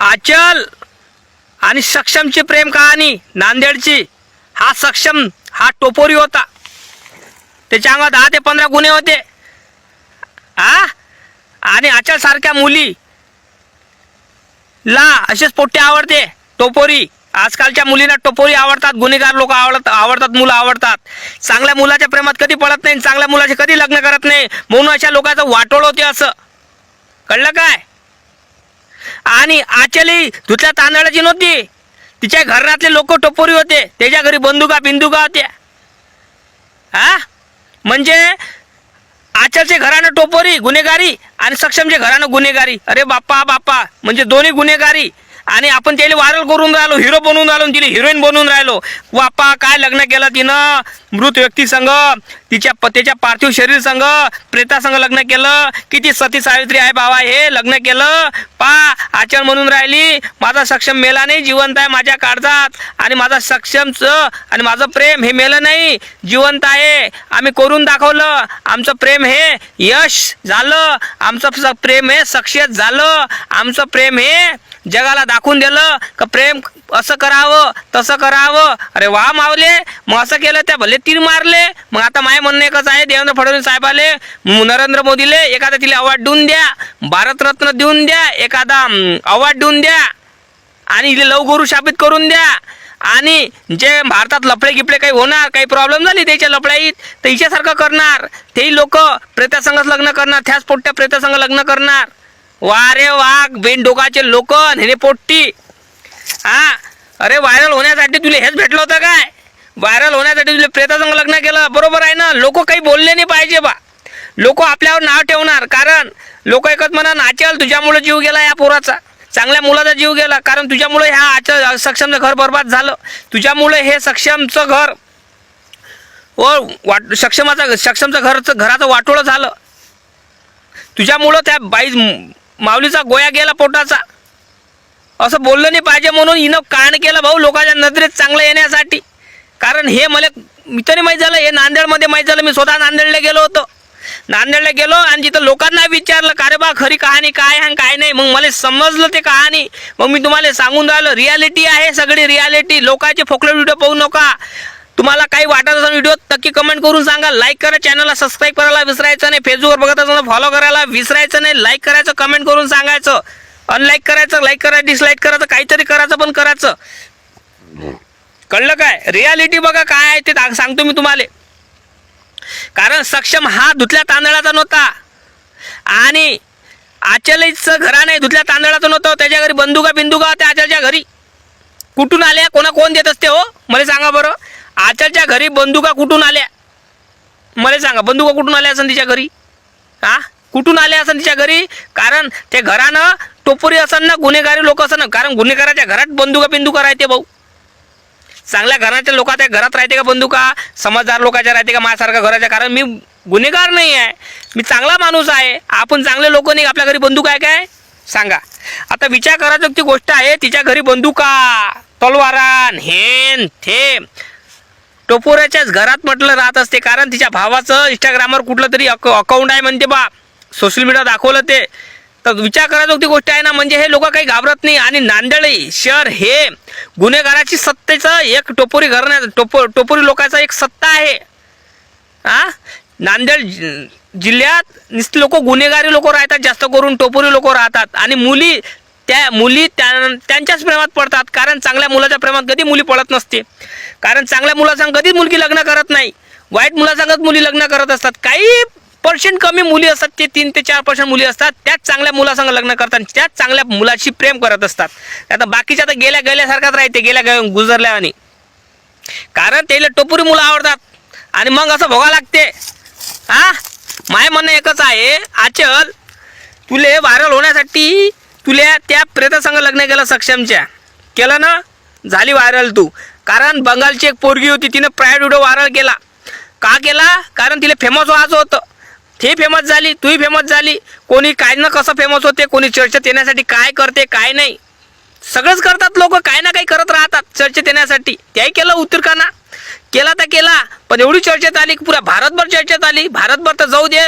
आचल आणि सक्षमची प्रेम कहाणी नांदेडची. हा सक्षम हा टोपोरी होता. त्याच्या अंगात 10 ते 15 गुन्हे होते. आणि आचल सारख्या मुली ला असेच पोट्टे आवडते टोपोरी. आजकालच्या मुलींना टोपोरी आवडतात, गुन्हेगार लोक आवडतात, मुलं आवडतात. चांगल्या मुलाच्या प्रेमात कधी पडत नाही, चांगल्या मुलाचे कधी लग्न करत नाही. म्हणून अशा लोकांचं वाटोळ होते. असं कळलं काय? आणि आचली धुतल्या तांदळाची नव्हती. तिच्या घरातले लोक टोपोरी होते. त्याच्या घरी बंदुका होत्या. म्हणजे आचलचे घरानं टोपोरी गुन्हेगारी आणि सक्षमचे घरानं गुन्हेगारी. अरे बाप्पा बाप्पा, म्हणजे दोन्ही गुन्हेगारी. आणि आपण त्याला व्हायरल करून राहिलो, हिरो बनवून राहिलो, तिला हिरोईन बनवून राहिलो. बाप्पा काय लग्न केलं तिनं मृत व्यक्ती संघ, त्याच्या पार्थिव शरीर संघ, प्रेता संघ लग्न केलं. किती सती सावित्री आहे बाबा, हे लग्न केलं. आचल म्हणून राहिली माझा सक्षम मेला नाही, जिवंत आहे माझ्या काळजात. आणि माझा सक्षमचं आणि माझं प्रेम हे मेलं नाही, जिवंत आहे. आम्ही करून दाखवलं. आमचं प्रेम हे यश झालं, आमचं प्रेम हे सक्सेस झालं, आमचं प्रेम हे जगाला दाखवून दिलं का प्रेम असं करावं तसं करावं. अरे वा मावले, मग असं केलं त्या भले 3 मारले. मग आता माय म्हणणं एकच आहे, देवेंद्र फडणवीस साहेबाले, नरेंद्र मोदीले एखादा तिला अवॉर्ड देऊन द्या, भारतरत्न देऊन द्या, एखादा अवॉर्ड देऊन द्या आणि इले लवगुरू शापित करून द्या. आणि जे भारतात लफडे गिपडे काही होणार, काही प्रॉब्लेम झाली त्याच्या लफड्यात, तर हिच्यासारखं करणार. तेही लोक प्रेतासंगच लग्न करणार, त्याच पोट्ट्या प्रेतासंग लग्न करणार. वा रे वा, बेन डोकाचे लोक नेने पोट्टी. अरे व्हायरल होण्यासाठी तुला हेच भेटलं होतं काय? व्हायरल होण्यासाठी तुला प्रेतासंग लग्न केलं, बरोबर आहे ना? लोक काही बोलले नाही पाहिजे बा. लोक आपल्यावर नाव ठेवणार, कारण लोक एकच म्हणा, आचल तुझ्यामुळे जीव गेला या पोराचा, चांगल्या मुलाचा जीव गेला, कारण तुझ्यामुळे ह्या आचल सक्षमचं घर बर्बाद झालं. तुझ्यामुळे हे सक्षमचं घर सक्षमचं घराचं वाटोळं झालं. तुझ्यामुळं त्या माऊलीचा गोया गेला पोटाचा. असं बोललं नाही पाहिजे. म्हणून हिनं कान केलं भाऊ लोकांच्या नजरेत चांगलं येण्यासाठी. कारण हे मला इथं नाही माहीत झालं, हे नांदेडमध्ये माहीत झालं. मी स्वतः नांदेडला गेलो होतो. नांदेडला गेलो आणि जिथं लोकांना विचारलं का रे बा खरी कहाणी काय आहे काय नाही. मग मला समजलं ते कहाणी. मग मी तुम्हाला सांगून राहिलो, रियालिटी आहे सगळी रियालिटी. लोकांचे फोकले व्हिडिओ पाहू नका. तुम्हाला काही वाटत असेल व्हिडिओ नक्की कमेंट करून सांगा. लाईक करा, चॅनलला सबस्क्राईब करायला विसरायचं नाही. फेसबुकवर बघत असेल फॉलो करायला विसरायचं नाही. लाईक करायचं, कमेंट करून सांगायचं, अनलाईक करायचं, लाईक करायचं, डिसलाईक करायचं, काहीतरी करायचं पण करायचं. कळलं काय? रियालिटी बघा काय आहे ते सांगतो मी तुम्हाला. कारण सक्षम हा धुतल्या तांदळाचा नव्हता आणि आचलचं घरा नाही धुतल्या तांदळाचं नव्हतं. त्याच्या घरी बंदुका होत्या. आचलच्या घरी कुठून आल्या? कोण देत असते हो मला सांगा बरं. आचलच्या घरी बंदुका कुठून आल्या मला सांगा. बंदुका कुठून आल्या असन तिच्या घरी? कुठून आल्या असन तिच्या घरी? कारण ते घरानं टोपोरी असन ना, गुन्हेगारी लोक असन. कारण गुन्हेगाराच्या घरात बंदुका राहते भाऊ. चांगल्या घराच्या लोकांच्या घरात राहते का बंदुका? समजदार लोकांच्या राहते का माझ्यासारख्या घराच्या? कारण मी गुन्हेगार नाही आहे, मी चांगला माणूस आहे. आपण चांगले लोक नाही, आपल्या घरी बंदूक आहे काय सांगा? आता विचार करायचं ती गोष्ट आहे. तिच्या घरी बंदुका, तलवारान, हेन थे टोपोऱ्याच्याच घरात म्हटलं राहत असते. कारण तिच्या भावाचं इंस्टाग्रामवर कुठलं तरी अकाउंट आहे म्हणते बा, सोशल मीडिया दाखवलं ते. तर विचार करायचं ती गोष्ट आहे ना. म्हणजे हे लोक काही घाबरत नाही. आणि नांदेड शहर हे गुन्हेगाराची सत्तेचं एक टोपोरी टोपोरी लोकांचा एक सत्ता आहे. नांदेड जिल्ह्यात नुसते लोक गुन्हेगारी लोक राहतात, जास्त करून टोपोरी लोक राहतात. आणि मुली त्यांच्याच प्रेमात पडतात. कारण चांगल्या मुलाच्या प्रेमात कधी मुली पडत नसते. कारण चांगल्या मुलासंग कधीच मुलगी लग्न करत नाही, वाईट मुलासंगच मुली लग्न करत असतात. काही पर्सेंट कमी मुली असतात, ते 3 ते 4% मुली असतात, त्याच चांगल्या मुलासंग लग्न करतात, त्याच चांगल्या मुलाशी प्रेम करत असतात. आता बाकीच्या तर गेल्यासारखाच राहते, गुजरल्या आणि. कारण त्याला टोपोरी मुलं आवडतात आणि मग असं भोगा लागते. माय म्हणणं एकच आहे, आचल तुले व्हायरल होण्यासाठी तुला त्या प्रेतासंग लग्न केलं, सक्षमच्या केलं ना, झाली व्हायरल तू. कारण बंगालची एक पोरगी होती, तिने प्रायव्हेट व्हिडिओ व्हायरल केला. का केला? कारण तिला फेमस व्हायचं होतं. ते फेमस झाली, तूही फेमस झाली. कोणी काय ना कसं फेमस होते, कोणी चर्चेत येण्यासाठी काय करते काय नाही, सगळंच करतात लोक. काय ना काही करत राहतात चर्चेत येण्यासाठी. त्याही केलं उतरकाना. केला तर केला, पण एवढी चर्चेत आली की पुऱ्या भारतभर चर्चेत आली. भारतभर तर जाऊ दे,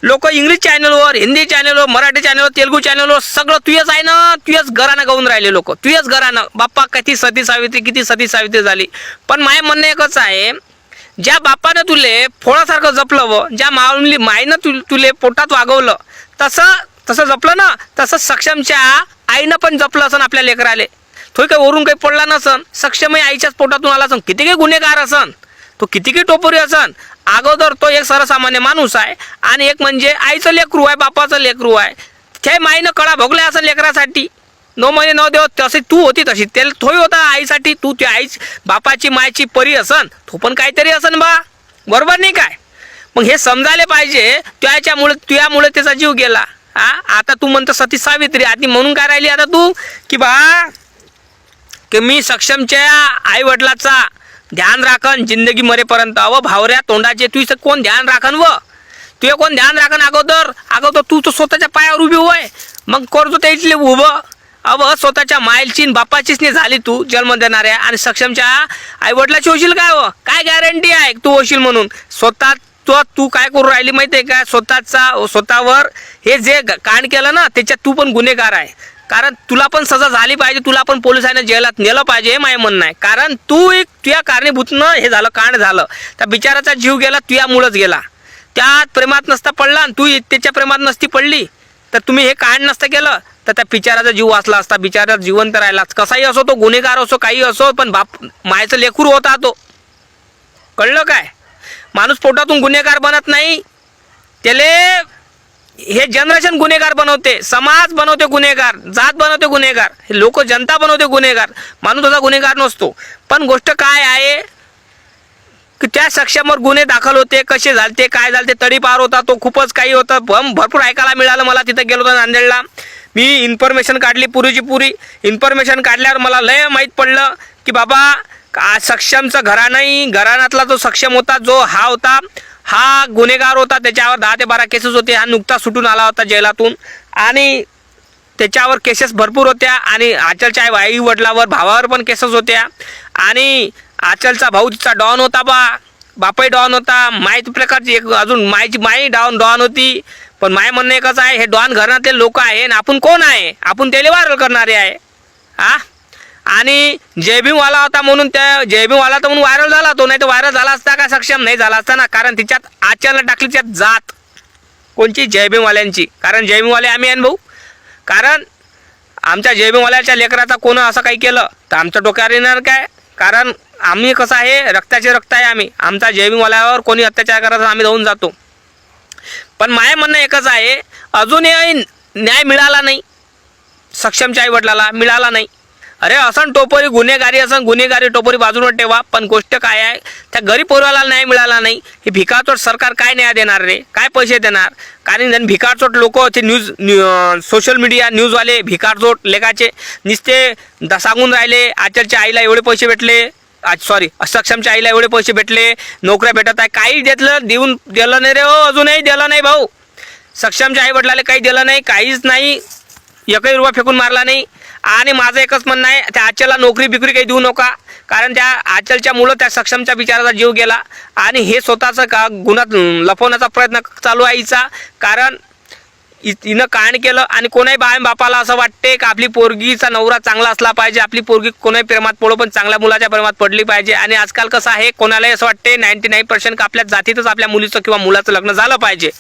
लोक इंग्लिश चॅनलवर, हिंदी चॅनलवर, मराठी चॅनलवर, तेलुगू चॅनलवर सगळं तुझंच आहे ना, तुझंच घरानं गाऊन राहिले लोक, तुझंच घरानं. बाप्पा किती सती सावित्री झाली. पण माझं म्हणणं एकच आहे, ज्या बापानं तुले फोडासारखं जपलं व ज्या माईनं तुले पोटात वागवलं, तसं जपलं ना, तसं सक्षमच्या आईनं पण जपलं असं आपल्या लेकराले. तो काही वरून काही पडला नसन, सक्षमही आईच्याच पोटातून आला असन, किती काही गुन्हेगार असन, तो किती काही टोपरी असन, अगोदर तो एक सर्वसामान्य माणूस आहे. आणि एक म्हणजे आईचं लेकरू आहे, बापाचं लेकरू आहे. त्या माईनं कडा भोगल्या असं लेकरासाठी. 9 महिने 9 दिवस तसे तू होती, तशी त्याला थोडी होता आईसाठी. तू त्या बापाची मायची परी असन, तो पण काहीतरी असन बा, बरोबर नाही काय? मग हे समजायला पाहिजे. तुझ्यामुळे त्याचा जीव गेला. आता तू म्हणतो सती सावित्री, आधी म्हणून काय राहिली आता तू की की मी सक्षमच्या आई वडिलाचा ध्यान राखन जिंदगी मरेपर्यंत. अव भावऱ्या तोंडाचे तुझं कोण ध्यान राखन व तुझे कोण ध्यान राखन? अगोदर तू तर स्वतःच्या पायावर उभी होय, मग करतो त्या इथले उभं. स्वतःच्या मायलची बापाचीच नाही झाली तू जन्म देणाऱ्या, आणि सक्षमच्या आई वडिलाची होशील काय व? काय गॅरंटी आहे तू होशील म्हणून? तू काय करू राहिली माहिती आहे का? स्वतःवर हे जे कांड केलं ना, त्याच्यात तू पण गुन्हेगार आहे. कारण तुला पण सजा झाली पाहिजे, तुला पण पोलिसांना जेलात नेलं पाहिजे, हे माझं म्हणणं आहे. कारण तुझ्या कारणीभूतनं हे झालं, कांड झालं. त्या बिचाराचा जीव गेला, तुझ्यामुळंच गेला. त्यात प्रेमात नसता पडला आणि तू त्याच्या प्रेमात नसती पडली तर तुम्ही हे कांड नसतं केलं तर त्या बिचाराचा जीव वाचला असता. बिचारा जिवंत राहिला. कसाही असो, तो गुन्हेगार असो, काही असो, पण मायचं लेकरू होता तो. कळलं काय? माणूस पोटातून गुन्हेगार बनत नाही, त्याले हे जनरेशन गुन्हेगार बनवते, समाज बनवते गुन्हेगार, जात बनवते गुन्हेगार, हे लोक जनता बनवते गुन्हेगार. माणूस असा गुन्हेगार नसतो. पण गोष्ट काय आहे की त्या सक्षमवर गुन्हे दाखल होते, कसे झालते, काय झालते, तडीपार होता तो, खूपच काही होतं. भरपूर ऐकायला मिळालं. मला तिथं गेलो होतो नांदेडला, मी इन्फॉर्मेशन काढली, पुरी इन्फॉर्मेशन काढल्यावर मला लय माहीत पडलं की बाबा सक्षमचं घराण्यातला जो सक्षम होता, जो हा गुन्हेगार होता. त्याच्यावर 10 ते 12 केसेस होते. हा नुकता सुटून आला होता जेलातून, आणि त्याच्यावर केसेस भरपूर होत्या. आणि आचलच्या आई वडिलावर, भावावर पण केसेस होत्या. आणि आचलचा भाऊ तिचा डॉन होता, बापाई डॉन होता. माहीत प्रकारची एक अजून माई डॉन होती. पण माय म्हणणं एकच आहे, हे डॉन घरातले लोक आहे आणि आपण कोण आहे? आपण त्याला व्हायरल करणारे आहे. आणि जयभीमवाला होता म्हणून त्या जयभीमवाला तर म्हणून व्हायरल झाला तो, नाही तर व्हायरल झाला असता का? सक्षम नाही झाला असता ना. कारण तिच्यात आचलनं टाकली त्यात जात कोणची? जयभीमवाल्यांची. कारण जयभीमवाले आम्ही आहे भाऊ. कारण आमच्या जयभीमवाल्याच्या लेकराचा कोण असं काही केलं तर आमच्या डोक्यावर येणार काय? कारण आम्ही कसं आहे, रक्ताचे रक्त आहे आम्ही. आमचा जयभीमवाल्यावर कोणी अत्याचार करायचा आम्ही धावून जातो. पण माय म्हणणं एकच आहे, अजूनही न्याय मिळाला नाही सक्षमच्या आई वडिलाला, मिळाला नाही. अरे असं टोपरी गुन्हेगारी टोपरी बाजूला ठेवा. पण गोष्ट काय आहे, त्या गरीब पोराला न्याय मिळाला नाही. हे भिकारचोट सरकार काय न्याय देणार रे? काय पैसे देणार? कारण भिकारचोट लोक ते सोशल मीडिया न्यूजवाले भिकारचोट लेखाचे नुसते सांगून राहिले, आचलच्या आईला एवढे पैसे भेटले, सक्षमच्या आईला एवढे पैसे भेटले, नोकऱ्या भेटत आहे. काही दिलं नाही रे हो, अजूनही दिलं नाही भाऊ. सक्षमच्या आई वडिलाला काही दिलं नाही, काहीच नाही, एकही रुपया फेकून मारला नाही. आणि माझं एकच म्हणणं आहे, त्या आचलला नोकरी बिकरी काही देऊ नका. कारण त्या आचलच्या मुलं त्या सक्षमच्या बिचाराचा जीव गेला. आणि हे स्वतःचं गुन्हा लपवण्याचा प्रयत्न चालू आहे हिचा. कारण हिनं कांड केलं. आणि कोणाही बापाला असं वाटते की आपली पोरगीचा नवरा चांगला असला पाहिजे, आपली पोरगी कोणाही प्रेमात पडो पण चांगल्या मुलाच्या प्रेमात पडली पाहिजे. आणि आजकाल कसं आहे, कोणालाही असं वाटते 99% का आपल्या जातीतच आपल्या मुलीचं किंवा मुलाचं लग्न झालं पाहिजे.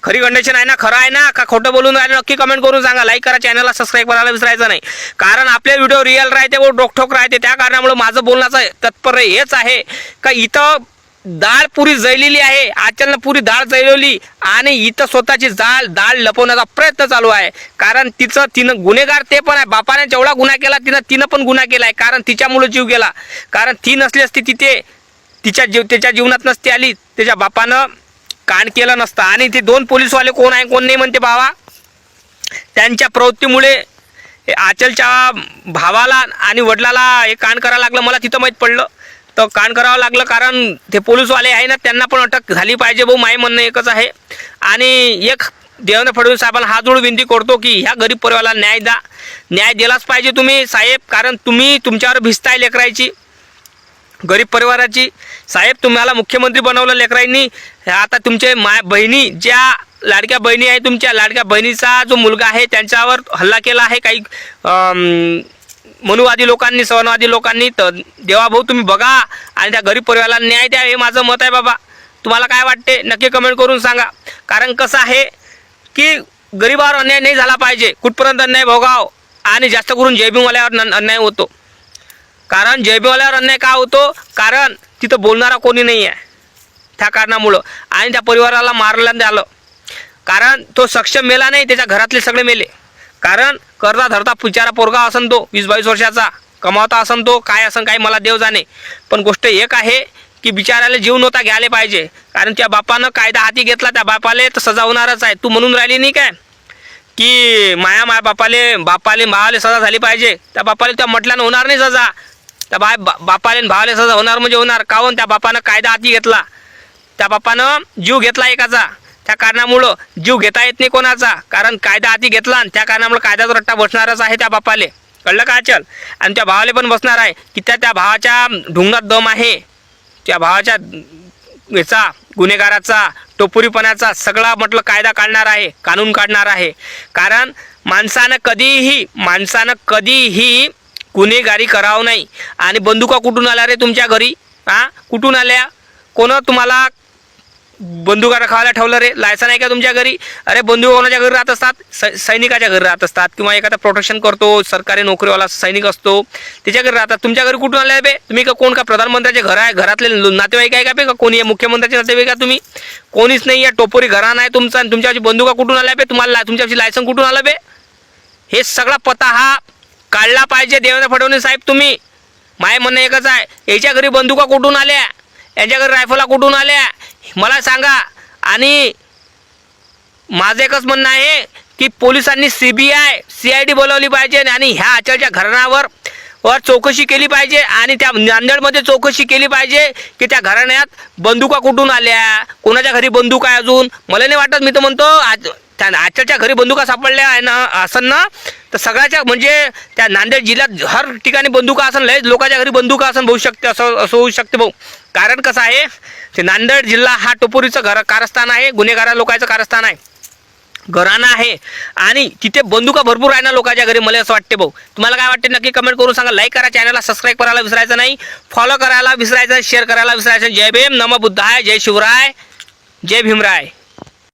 खरी कंडिशन आहे ना? खरं आहे ना का खोटं बोलून राहिले? नक्की कमेंट करून सांगा. लाईक करा, चॅनलला सबस्क्राईब करायला विसरायचं नाही. कारण आपले व्हिडिओ रिअल राहते व डोकठोक राहते. त्या कारणामुळे माझं बोलण्याचं तात्पर्य हेच आहे का इथं डाळ पुरी जळलेली आहे, आचलनं पुरी डाळ जळवली आणि इथं स्वतःची डाळ लपवण्याचा प्रयत्न चालू आहे. कारण तिनं गुन्हेगार ते पण आहे. बापाने जेवढा गुन्हा केला तिनं पण गुन्हा केलाय. कारण तिच्यामुळे जीव गेला. कारण ती नसली असती तिथे, त्याच्या जीवनात नसती आली, त्याच्या बापानं कांड केलं नसतं. आणि ते 2 पोलीसवाले कोण आहे कोण नाही म्हणते बाबा, त्यांच्या प्रवृत्तीमुळे आचलच्या भावाला आणि वडिलाला हे कांड करायला लागलं. मला तिथं माहीत पडलं तर कांड करावं लागलं. कारण ते पोलीसवाले आहे ना, त्यांना पण अटक झाली पाहिजे भाऊ. माझं म्हणणं एकच आहे. आणि एक देवेंद्र फडणवीस साहेबांना हात जोडून विनंती करतो की ह्या गरीब परिवाराला न्याय दिलाच पाहिजे तुम्ही साहेब. कारण तुम्ही तुमच्यावर भिजताय लेकरायची, गरीब परिवाराची. साहेब तुम्हाला मुख्यमंत्री बनवलं लेकरांनी. आता तुमचे बहिणी ज्या लाडक्या बहिणी आहे, तुमच्या लाडक्या बहिणीचा जो मुलगा आहे त्यांच्यावर हल्ला केला आहे काही मनुवादी लोकांनी, सवनवादी लोकांनी. तर देवाभाऊ तुम्ही बघा आणि त्या गरीब परिवाराला न्याय द्या, हे माझं मत आहे बाबा. तुम्हाला काय वाटते नक्की कमेंट करून सांगा. कारण कसं आहे की गरिबावर अन्याय नाही झाला पाहिजे, कुठपर्यंत अन्याय भोगाव. आणि जास्त करून जयभीमवाल्यावर अन्याय होतो. कारण जयभीमवाल्यावर अन्याय का होतो, कारण तिथं बोलणारा कोणी नाही आहे त्या कारणामुळं. आणि त्या परिवाराला मारलं आलं, कारण तो सक्षम मेला नाही, त्याच्या घरातले सगळे मेले. कारण करता धरता बिचारा पोरगा असन, तो 20-22 वर्षाचा कमावता असन, तो काय असन काही मला देव जाणे. पण गोष्ट एक आहे की बिचाराला जीव नव्हता घ्यायला पाहिजे. कारण त्या बापानं कायदा हाती घेतला, त्या बापाले तर सजा होणारच आहे. तू म्हणून राहिली नाही काय की माया भावाले सजा झाली पाहिजे. त्या बापाले त्या म्हटल्यानं होणार नाही सजा. त्या बापाले भावाले सजा होणार म्हणजे होणार. काहून त्या बापानं कायदा हाती घेतला, त्या बापानं जीव घेतला एकाचा. त्या कारणामुळं जीव घेता येत नाही कोणाचा, कारण कायदा हाती घेतला आणि त्या कारणामुळे कायद्याचा रट्टा बसणारच आहे त्या बापाले. कळलं का चल. आणि त्या भावाले पण बसणार आहे की त्या भावाच्या ढुंगात दम आहे. त्या भावाच्या याचा गुन्हेगाराचा टोपुरीपणाचा सगळा म्हटलं कायदा काढणार आहे, कानून काढणार आहे. कारण माणसानं कधीही गुन्हेगारी करावं नाही. आणि बंदुका कुठून आल्या रे तुमच्या घरी? कुठून आल्या? कोण तुम्हाला बंदुका रखायला ठेवलं रे? लायसन आहे का तुमच्या घरी? अरे बंदुका कोणाच्या घरी राहत असतात? सैनिकाच्या घरी राहत असतात, किंवा एखादा प्रोटेक्शन करतो सरकारी नोकरीवाला सैनिक असतो त्याच्या घरी राहतात. तुमच्या घरी कुठून आले बे? तुम्ही का कोण का प्रधानमंत्र्याचे घर आहे, घरातले नातेवाईक आहे का बे? का कोणी आहे मुख्यमंत्र्याचे नातेवाईक का तुम्ही? कोणीच नाही आहे. टोपोरी घराणं आहे तुमचा आणि तुमच्याची बंदुका कुठून आल्या बे? तुम्हाला तुमच्याची लायसन कुठून आलं बे? हे सगळा पता हा काढला पाहिजे देवेंद्र फडणवीस साहेब तुम्ही. माय म्हणणं एकच आहे, याच्या घरी बंदुका कुठून आल्या, यांच्या घरी रायफला कुठून आल्या मला सांगा. आणि माझं एकच म्हणणं आहे की पोलिसांनी CID बोलावली पाहिजे आणि ह्या आचलच्या घराण्यावर चौकशी केली पाहिजे. आणि त्या नांदेडमध्ये चौकशी केली पाहिजे की त्या घराण्यात बंदुका कुठून आल्या, कोणाच्या घरी बंदूक आहे अजून. मला नाही वाटत, मी तर म्हणतो त्या आचलच्या घरी बंदुका सापडल्या आहे ना असन ना, तर सगळ्याच्या म्हणजे त्या नांदेड जिल्ह्यात हर ठिकाणी बंदुका असन, लय लोकांच्या घरी बंदुका असन होऊ शकते, असं होऊ शकते भाऊ. कारण कसं आहे ते नांदेड जिल्हा हा टोपोरीचं कारस्थान आहे, गुन्हेगारा लोकांचं कारस्थान आहे, घराणं आहे. आणि तिथे बंदुका भरपूर आहे ना लोकांच्या घरी, मला असं वाटते भाऊ. तुम्हाला काय वाटते नक्की कमेंट करून सांगा. लाईक करा, चॅनलला सबस्क्राईब करायला विसरायचं नाही, फॉलो करायला विसरायचं, शेअर करायला विसरायचं. जय भीम, नमः बुद्धाय, जय शिवराय, जय भीमराय.